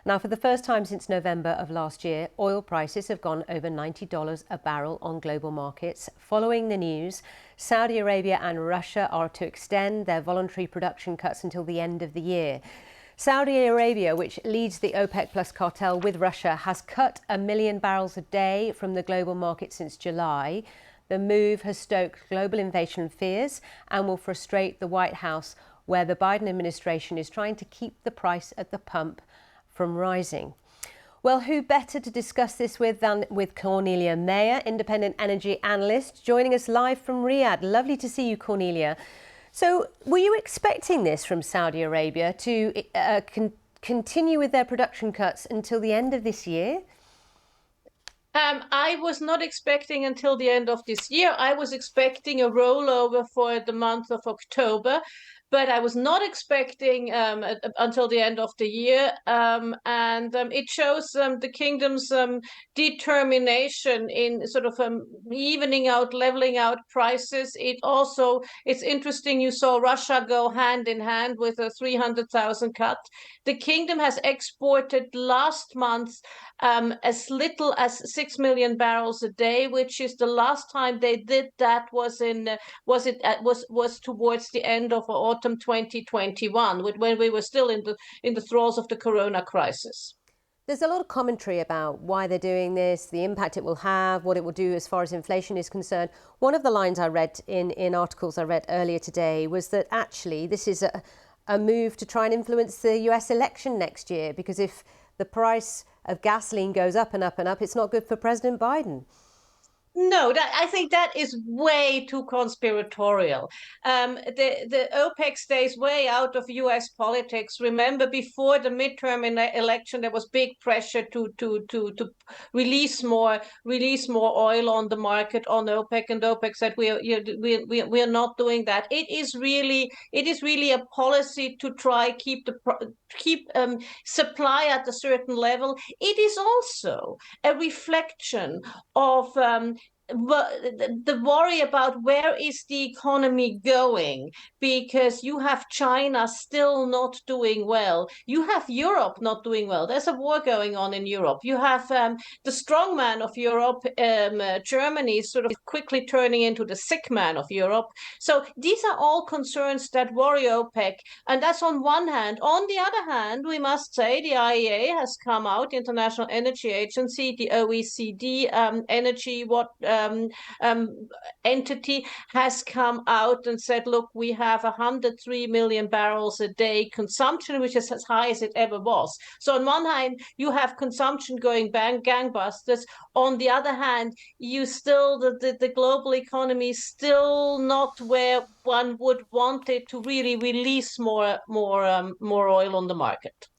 Now, for the first time since November of last year, oil prices have gone over $90 a barrel on global markets. Following the news, Saudi Arabia and Russia are to extend their voluntary production cuts until the end of the year. Saudi Arabia, which leads the OPEC Plus cartel with Russia, has cut 1 million barrels a day from the global market since July. The move has stoked global inflation fears and will frustrate the White House, where the Biden administration is trying to keep the price at the pump from rising. Well, who better to discuss this with than with Cornelia Meyer, independent energy analyst, joining us live from Riyadh. Lovely to see you, Cornelia. So were you expecting this from Saudi Arabia to continue with their production cuts until the end of this year? I was not expecting until the end of this year. I was expecting a rollover for the month of October, but I was not expecting until the end of the year. It shows the kingdom's determination in sort of evening out, leveling out prices. It's interesting, you saw Russia go hand in hand with a 300,000 cut. The kingdom has exported last month as little as 6 million barrels a day, which is the last time they did that was towards the end of autumn 2021, when we were still in the thralls of the corona crisis. There's a lot of commentary about why they're doing this, the impact it will have, what it will do as far as inflation is concerned. One of the lines I read in articles I read earlier today was that actually this is a move to try and influence the US election next year, because if the price of gasoline goes up and up and up, it's not good for President Biden. No, I think that is way too conspiratorial. The OPEC stays way out of U.S. politics. Remember, before the midterm election, there was big pressure to release more oil on the market on OPEC, and OPEC said we are not doing that. It is really a policy to try keep supply at a certain level. It is also a reflection of the worry about where is the economy going, because you have China still not doing well. You have Europe not doing well. There's a war going on in Europe. You have the strong man of Europe, Germany, sort of quickly turning into the sick man of Europe. So these are all concerns that worry OPEC. And that's on one hand. On the other hand, we must say the IEA has come out, International Energy Agency, the OECD energy entity has come out and said, look, we have 103 million barrels a day consumption, which is as high as it ever was. So on one hand, you have consumption going gangbusters. On the other hand, the global economy is still not where one would want it to really release more oil on the market.